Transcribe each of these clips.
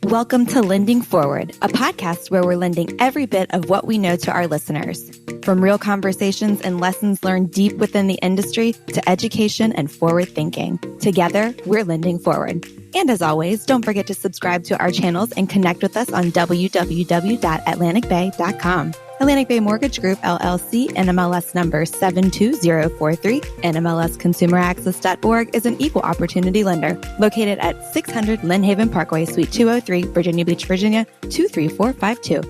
Welcome to Lending Forward, a podcast where we're lending every bit of what we know to our listeners. From real conversations and lessons learned deep within the industry to education and forward thinking. Together, we're lending forward. And as always, don't forget to subscribe to our channels and connect with us on www.atlanticbay.com. Atlantic Bay Mortgage Group, LLC, NMLS number 72043, NMLSconsumeraccess.org is an equal opportunity lender located at 600 Lynn Haven Parkway, Suite 203, Virginia Beach, Virginia, 23452.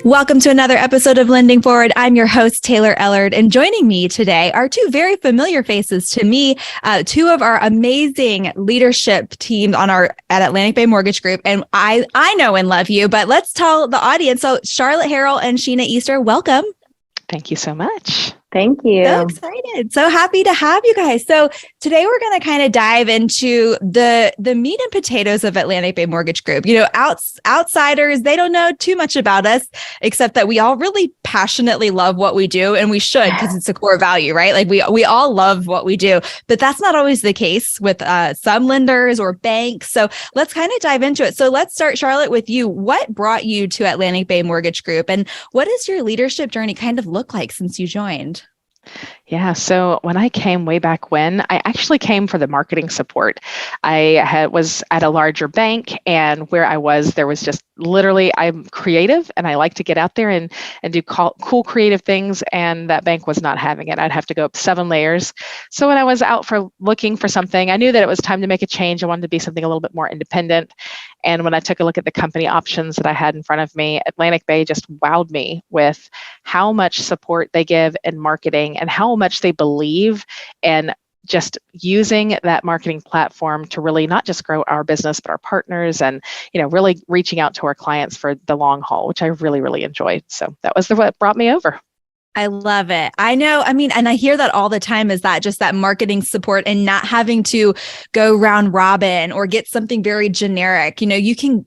Welcome to another episode of Lending Forward. I'm your host, Taylor Ellard, and joining me today are two very familiar faces to me, two of our amazing leadership teams at Atlantic Bay Mortgage Group. And I know and love you, but let's tell the audience. So Charlotte Harrill and Sheena Easter, welcome. Thank you so much. Thank you. So excited. So happy to have you guys. So today we're going to kind of dive into the meat and potatoes of Atlantic Bay Mortgage Group. You know, outsiders, they don't know too much about us, except that we all really passionately love what we do, and we should, because it's a core value, right? Like we all love what we do, but that's not always the case with some lenders or banks. So let's kind of dive into it. So let's start, Charlotte, with you. What brought you to Atlantic Bay Mortgage Group, and what does your leadership journey kind of look like since you joined? Yeah, so when I came way back when, I actually came for the marketing support. I was at a larger bank, and where I was, there was just literally, I'm creative and I like to get out there and do cool creative things, and that bank was not having it. I'd have to go up 7 layers. So when I was out for looking for something, I knew that it was time to make a change. I wanted to be something a little bit more independent. And when I took a look at the company options that I had in front of me, Atlantic Bay just wowed me with how much support they give in marketing and how much they believe in just using that marketing platform to really not just grow our business, but our partners, and, you know, really reaching out to our clients for the long haul, which I really, really enjoyed. So that was what brought me over. I love it. I know. I mean, and I hear that all the time, is that just that marketing support and not having to go round robin or get something very generic. You know, you can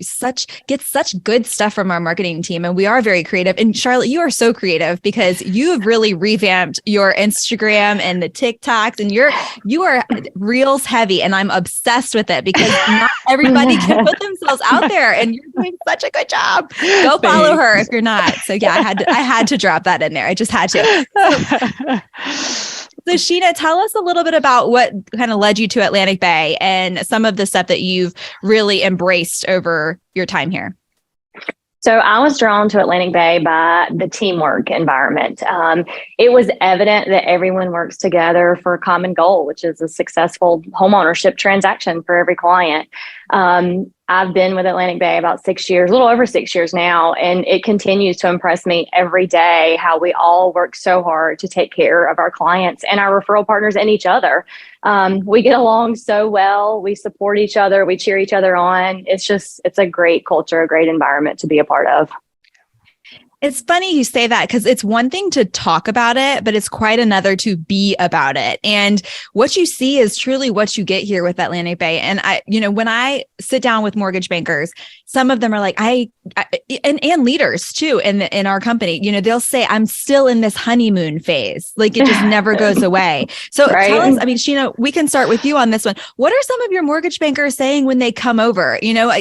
get such good stuff from our marketing team, and we are very creative. And Charlotte, you are so creative because you have really revamped your Instagram and the TikToks, and you are reels heavy, and I'm obsessed with it because not everybody can put themselves out there, and you're doing such a good job. Go follow her if you're not. So yeah, I had to drop that in there. I just had to. So Sheena, tell us a little bit about what kind of led you to Atlantic Bay and some of the stuff that you've really embraced over your time here. So I was drawn to Atlantic Bay by the teamwork environment. It was evident that everyone works together for a common goal, which is a successful homeownership transaction for every client. I've been with Atlantic Bay about 6 years, a little over 6 years now, and it continues to impress me every day how we all work so hard to take care of our clients and our referral partners and each other. We get along so well. We support each other. We cheer each other on. It's a great culture, a great environment to be a part of. It's funny you say that, because it's one thing to talk about it, but it's quite another to be about it. And what you see is truly what you get here with Atlantic Bay. And when I sit down with mortgage bankers, some of them are like, and leaders too in our company, you know, they'll say, I'm still in this honeymoon phase. Like it just never goes away. So Right. Tell us, I mean, Sheena, we can start with you on this one. What are some of your mortgage bankers saying when they come over? You know,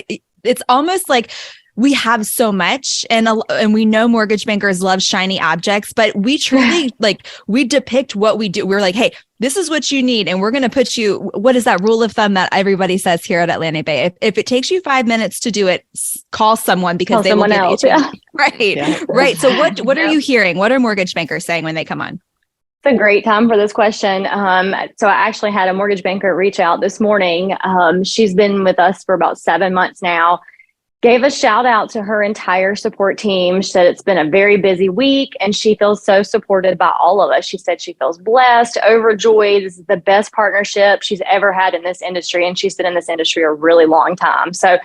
it's almost like, we have so much, and we know mortgage bankers love shiny objects, but we truly we depict what we do. We're like, hey, this is what you need, and we're going to put you. What is that rule of thumb that everybody says here at Atlantic Bay? If it takes you 5 minutes to do it, call someone because they will give else. it to Yeah. you. Right, Yeah. right. So what are you hearing? What are mortgage bankers saying when they come on? It's a great time for this question. So I actually had a mortgage banker reach out this morning. She's been with us for about 7 months now. Gave a shout out to her entire support team. She said it's been a very busy week and she feels so supported by all of us. She said she feels blessed, overjoyed. This is the best partnership she's ever had in this industry. And she's been in this industry a really long time. So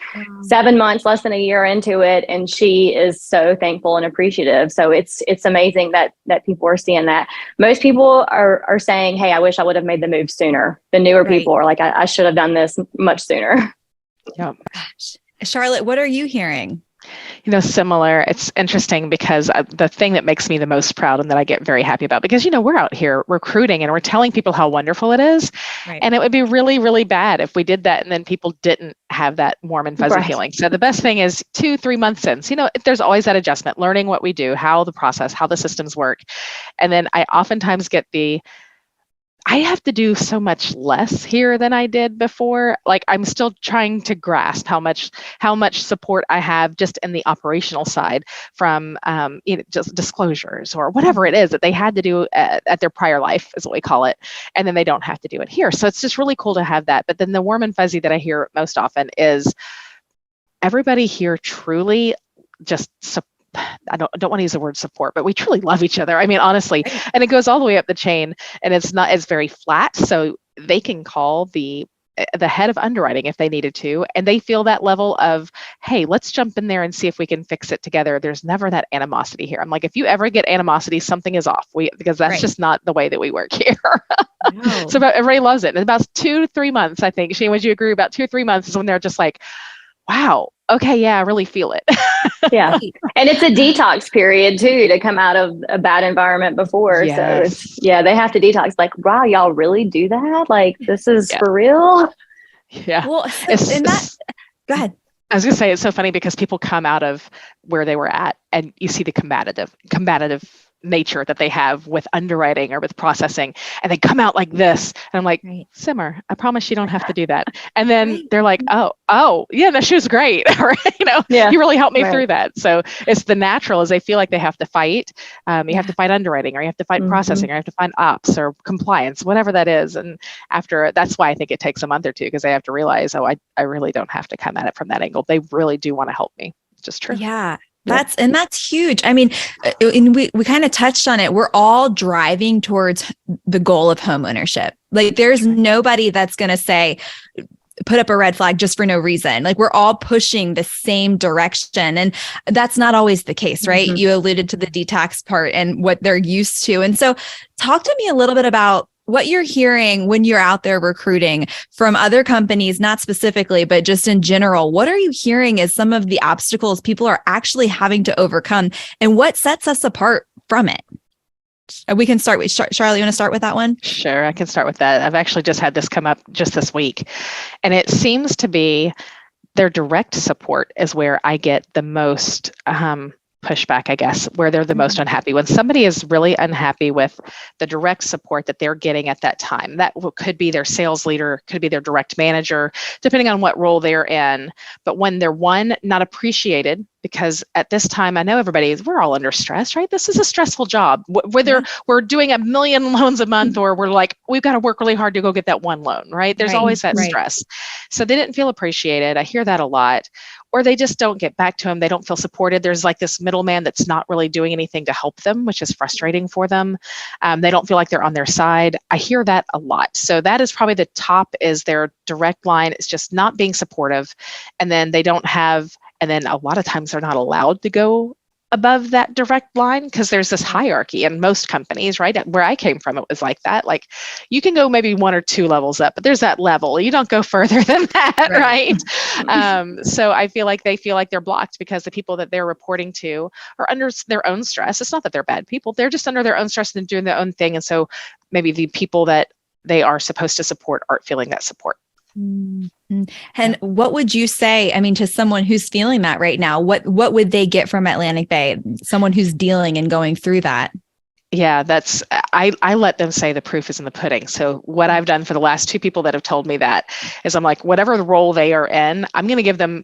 7 months, less than a year into it. And she is so thankful and appreciative. So it's amazing that people are seeing that. Most people are saying, hey, I wish I would have made the move sooner. The newer people are like, I should have done this much sooner. Yep. Charlotte, what are you hearing? Similar. It's interesting because the thing that makes me the most proud and that I get very happy about, because, we're out here recruiting and we're telling people how wonderful it is. Right. And it would be really, really bad if we did that and then people didn't have that warm and fuzzy feeling. So the best thing is 2-3 months in, there's always that adjustment, learning what we do, how the process, how the systems work. And then I oftentimes get I have to do so much less here than I did before. Like, I'm still trying to grasp how much support I have just in the operational side from just disclosures or whatever it is that they had to do at their prior life, is what we call it, and then they don't have to do it here. So it's just really cool to have that. But then the warm and fuzzy that I hear most often is everybody here truly just I don't want to use the word support, but we truly love each other. I mean, honestly, and it goes all the way up the chain, and it's very flat. So they can call the head of underwriting if they needed to, and they feel that level of, hey, let's jump in there and see if we can fix it together. There's never that animosity here. I'm like, if you ever get animosity, something is off. Because that's just not the way that we work here. No. So everybody loves it. And about 2 to 3 months, I think, Shane, would you agree? About 2 or 3 months is when they're just like, wow, okay, yeah, I really feel it. Yeah. And it's a detox period too, to come out of a bad environment before. Yes. So they have to detox. Like, wow, y'all really do that? Like, this is for real? Yeah. Well, go ahead. I was going to say, it's so funny because people come out of where they were at and you see the combative nature that they have with underwriting or with processing, and they come out like this, and I'm like, simmer, I promise you don't have to do that. And then they're like, oh yeah, that she was great. Or, you really helped me through that. So it's the natural is they feel like they have to fight. You have to fight underwriting, or you have to fight processing, or you have to find ops or compliance, whatever that is. And that's why I think it takes a month or two, because they have to realize, I really don't have to come at it from that angle. They really do want to help me. It's just true. Yeah. That's huge. I mean, and we kind of touched on it. We're all driving towards the goal of homeownership. Like, there's nobody that's going to say, put up a red flag just for no reason. Like, we're all pushing the same direction. And that's not always the case, right? Mm-hmm. You alluded to the detox part and what they're used to. And so talk to me a little bit about what you're hearing when you're out there recruiting from other companies, not specifically, but just in general. What are you hearing as some of the obstacles people are actually having to overcome, and what sets us apart from it? We can start with Charlotte. You want to start with that one? Sure, I can start with that. I've actually just had this come up just this week, and it seems to be their direct support is where I get the most pushback, I guess, where they're the most unhappy. When somebody is really unhappy with the direct support that they're getting at that time, that could be their sales leader, could be their direct manager, depending on what role they're in. But when they're not appreciated, because at this time, I know we're all under stress, right? This is a stressful job, whether we're doing 1 million loans a month or we're like, we've got to work really hard to go get that one loan, right? There's always that stress. So they didn't feel appreciated. I hear that a lot. Or they just don't get back to them. They don't feel supported. There's like this middleman that's not really doing anything to help them, which is frustrating for them. They don't feel like they're on their side. I hear that a lot. So that is probably the top, is their direct line. It's just not being supportive. And then they don't have, and then a lot of times they're not allowed to go above that direct line, because there's this hierarchy in most companies, right? Where I came from, it was like that. Like, you can go maybe 1 or 2 levels up, but there's that level. You don't go further than that, right? So I feel like they feel like they're blocked because the people that they're reporting to are under their own stress. It's not that they're bad people. They're just under their own stress and doing their own thing. And so maybe the people that they are supposed to support aren't feeling that support. Mm-hmm. And what would you say, I mean, to someone who's feeling that right now, what would they get from Atlantic Bay? Someone who's dealing and going through that? Yeah, I let them say the proof is in the pudding. So what I've done for the last 2 people that have told me that is, I'm like, whatever the role they are in, I'm going to give them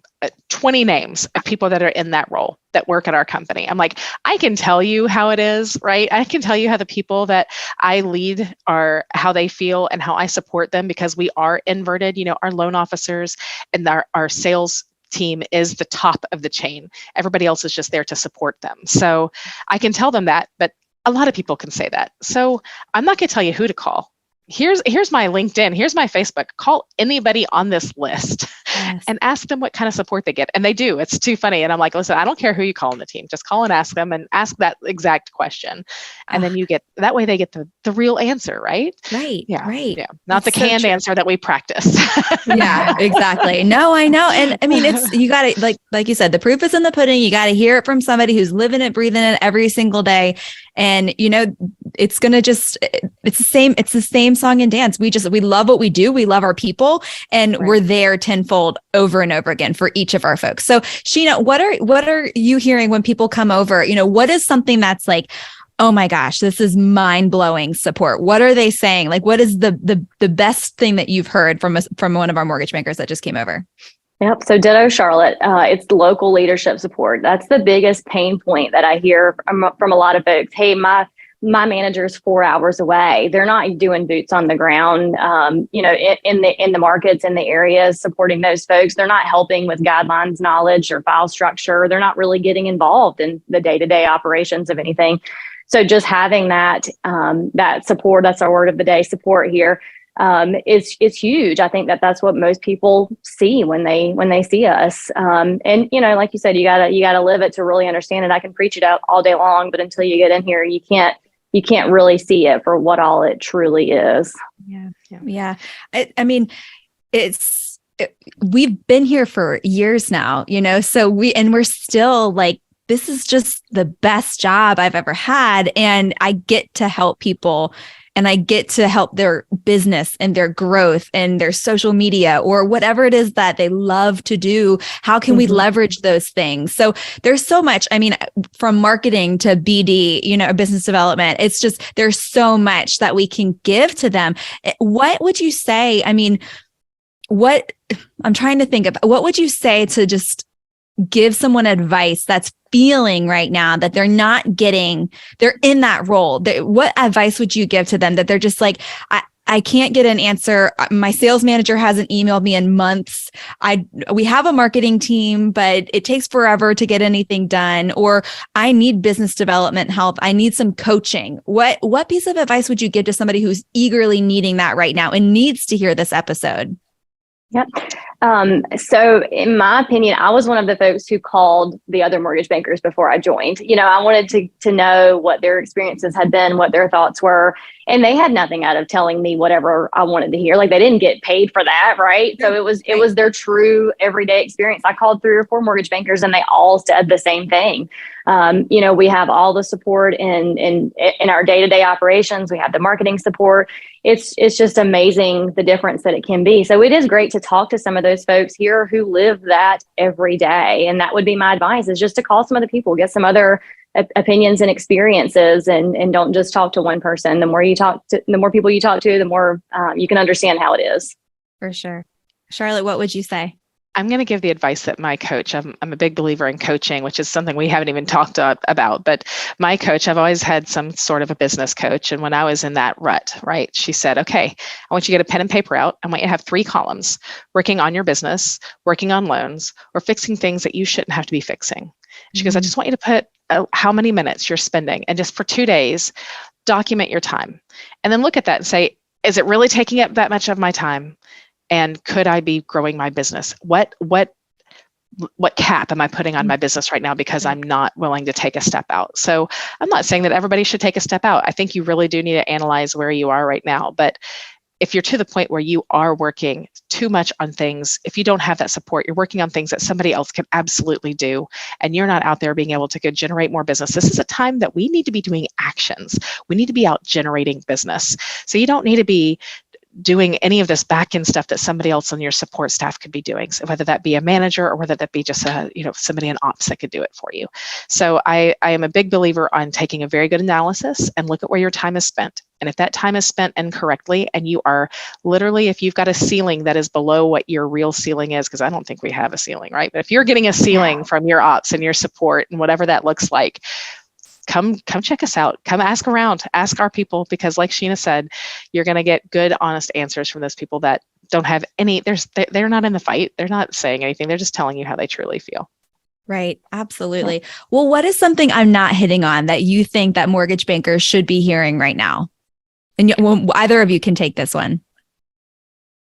20 names of people that are in that role that work at our company. I'm like, I can tell you how it is, right? I can tell you how the people that I lead are, how they feel and how I support them, because we are inverted. Our loan officers and our sales team is the top of the chain. Everybody else is just there to support them. So I can tell them that, but a lot of people can say that. So I'm not going to tell you who to call. here's my LinkedIn, here's my Facebook, call anybody on this list and ask them what kind of support they get. And they do. It's too funny. And I'm like, listen, I don't care who you call on the team, just call and ask them and ask that exact question. And then you get, that way they get the real answer, right? Right. Yeah. Right. Yeah. Not That's the canned answer that we practice. Yeah, exactly. No, I know. And I mean, you got to, like you said, the proof is in the pudding. You got to hear it from somebody who's living it, breathing it every single day. And, it's going to it's the same song and dance. We love what we do. We love our people, and we're there tenfold over and over again for each of our folks. So Sheena, what are you hearing when people come over? What is something that's like, oh my gosh, this is mind-blowing support? What are they saying? Like, what is the best thing that you've heard from one of our mortgage bankers that just came over? Yep. So ditto, Charlotte. It's the local leadership support. That's the biggest pain point that I hear from a lot of folks. Hey, my manager's 4 hours away. They're not doing boots on the ground, in the markets, in the areas, supporting those folks. They're not helping with guidelines, knowledge, or file structure. They're not really getting involved in the day-to-day operations of anything. So just having that support, that's our word of the day, support here, is huge. I think that's what most people see when they see us. And like you said, you gotta live it to really understand it. I can preach it out all day long, but until you get in here, you can't really see it for what all it truly is. Yeah. I mean, we've been here for years now, so we're still like, this is just the best job I've ever had. And I get to help people, and I get to help their business and their growth and their social media or whatever it is that they love to do. How can we leverage those things? So there's so much, from marketing to BD, business development, it's just, there's so much that we can give to them. What would you say? I'm trying to think of, what would you say to just give someone advice that's feeling right now that they're in that role? What advice would you give to them that they're just like, I can't get an answer. My sales manager hasn't emailed me in months. We have a marketing team, but it takes forever to get anything done. Or I need business development help. I need some coaching. What piece of advice would you give to somebody who's eagerly needing that right now and needs to hear this episode? Yep. So in my opinion, I was one of the folks who called the other mortgage bankers before I joined. I wanted to know what their experiences had been, what their thoughts were, and they had nothing out of telling me whatever I wanted to hear. Like, they didn't get paid for that, right? So it was their true everyday experience. I called 3 or 4 mortgage bankers, and they all said the same thing. We have all the support in our day-to-day operations. We have the marketing support. It's just amazing the difference that it can be. So it is great to talk to some of those folks here who live that every day. And that would be my advice, is just to call some other people, get some other opinions and experiences, and don't just talk to one person. The more people you talk to, the more you can understand how it is. For sure. Charlotte, what would you say? I'm going to give the advice that my coach, I'm a big believer in coaching, which is something we haven't even talked about, but my coach, I've always had some sort of a business coach. And when I was in that rut, right, she said, okay, I want you to get a pen and paper out. I want you to have 3 columns: working on your business, working on loans, or fixing things that you shouldn't have to be fixing. She goes, I just want you to put how many minutes you're spending, and just for 2 days, document your time. And then look at that and say, is it really taking up that much of my time? And could I be growing my business? What cap am I putting on my business right now because I'm not willing to take a step out? So I'm not saying that everybody should take a step out. I think you really do need to analyze where you are right now. But if you're to the point where you are working too much on things, if you don't have that support, you're working on things that somebody else can absolutely do, and you're not out there being able to go generate more business, this is a time that we need to be doing actions. We need to be out generating business. So you don't need to be doing any of this back end stuff that somebody else on your support staff could be doing. So whether that be a manager or whether that be just somebody in ops that could do it for you. So I am a big believer on taking a very good analysis and look at where your time is spent. And if that time is spent incorrectly, and you are literally, if you've got a ceiling that is below what your real ceiling is, because I don't think we have a ceiling, right? But if you're getting a ceiling from your ops and your support and whatever that looks like, come check us out. Come ask around, ask our people, because like Sheena said, you're going to get good, honest answers from those people that don't have any, they're not in the fight. They're not saying anything. They're just telling you how they truly feel. Right. Absolutely. Yeah. Well, what is something I'm not hitting on that you think that mortgage bankers should be hearing right now? And well, either of you can take this one.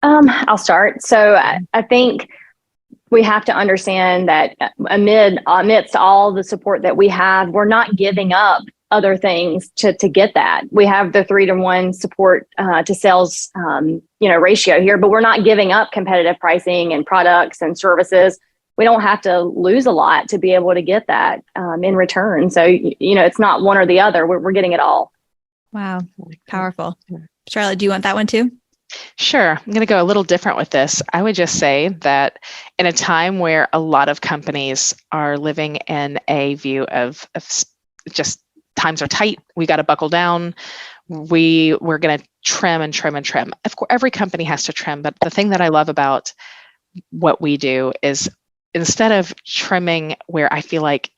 I'll start. So I think we have to understand that amidst all the support that we have, we're not giving up other things to get that. We have the 3-to-1 support to sales ratio here, but we're not giving up competitive pricing and products and services. We don't have to lose a lot to be able to get that in return. So it's not one or the other. We're getting it all. Wow, powerful. Charlotte, do you want that one too? Sure. I'm going to go a little different with this. I would just say that in a time where a lot of companies are living in a view of just times are tight, we got to buckle down, we're going to trim and trim and trim. Of course, every company has to trim, but the thing that I love about what we do is instead of trimming where I feel like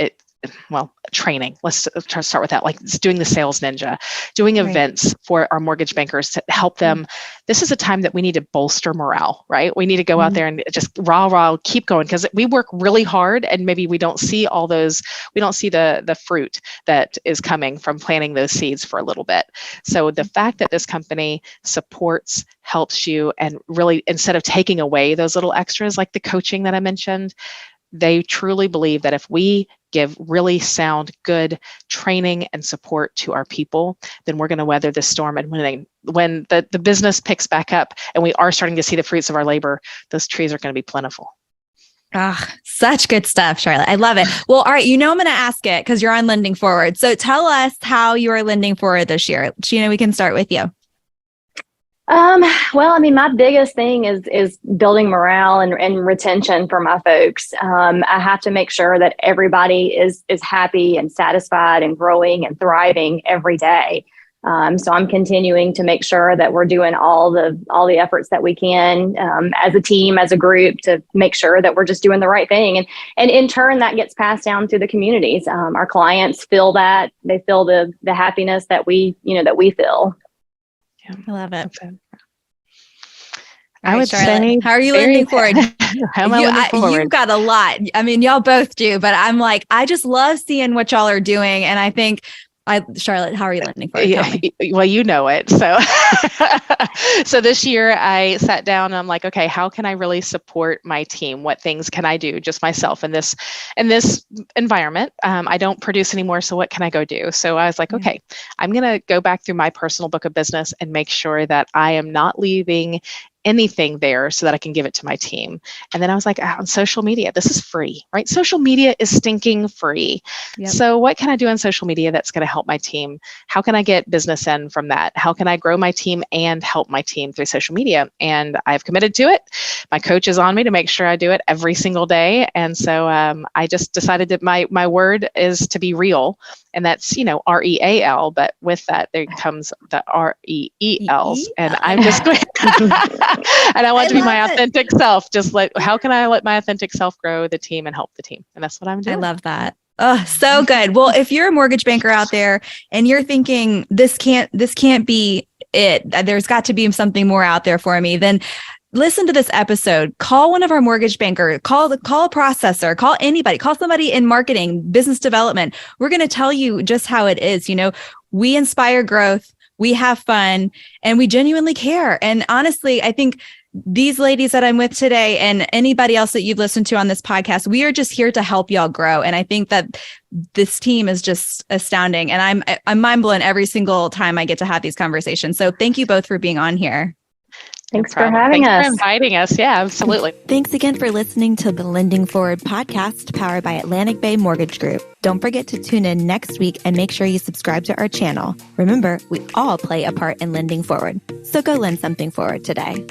training. Let's try to start with that. Like doing the sales ninja, doing events for our mortgage bankers to help them. This is a time that we need to bolster morale, right? We need to go out there and just rah, keep going, because we work really hard and maybe we don't see all those, we don't see the fruit that is coming from planting those seeds for a little bit. So the fact that this company supports, helps you, and really, instead of taking away those little extras like the coaching that I mentioned, they truly believe that if we give really sound, good training and support to our people, then we're going to weather this storm. And when the business picks back up and we are starting to see the fruits of our labor, those trees are going to be plentiful. Such good stuff, Charlotte. I love it. Well, all right. I'm going to ask it because you're on Lending Forward. So tell us how you are lending forward this year. Sheena, we can start with you. My biggest thing is building morale and retention for my folks. I have to make sure that everybody is happy and satisfied and growing and thriving every day. So I'm continuing to make sure that we're doing all the efforts that we can as a team, as a group, to make sure that we're just doing the right thing. And in turn, that gets passed down through the communities. Our clients feel that. They feel the happiness that we feel. I love it. I would Charlotte, say, how are you lending forward? How am I lending forward? You've got a lot. I mean, y'all both do, but I'm like, I just love seeing what y'all are doing. And I think, Charlotte, how are you lending forward? Well, you know it. So, so this year I sat down and I'm like, okay, how can I really support my team? What things can I do just myself in this environment? I don't produce anymore. So what can I go do? So I was like, okay, I'm going to go back through my personal book of business and make sure that I am not leaving anything there so that I can give it to my team. And then I was like, on social media, this is free, right? Social media is stinking free. Yep. So what can I do on social media that's going to help my team? How can I get business in from that? How can I grow my team and help my team through social media? And I've committed to it. My coach is on me to make sure I do it every single day. And so I just decided that my word is to be real. And that's, REAL, but with that, there comes the REELs. And I'm just going, and I want to be my authentic self. How can I let my authentic self grow the team and help the team? And that's what I'm doing. I love that. Oh, so good. Well, if you're a mortgage banker out there and you're thinking this can't be it, there's got to be something more out there for me, then listen to this episode. Call one of our mortgage bankers, call a processor, call anybody, call somebody in marketing, business development. We're going to tell you just how it is. We inspire growth, we have fun, and we genuinely care. And honestly, I think these ladies that I'm with today and anybody else that you've listened to on this podcast, we are just here to help y'all grow. And I think that this team is just astounding. And I'm mind blown every single time I get to have these conversations. So thank you both for being on here. Thanks for having us. Thanks for inviting us. Yeah, absolutely. Thanks again for listening to the Lending Forward podcast powered by Atlantic Bay Mortgage Group. Don't forget to tune in next week and make sure you subscribe to our channel. Remember, we all play a part in lending forward. So go lend something forward today.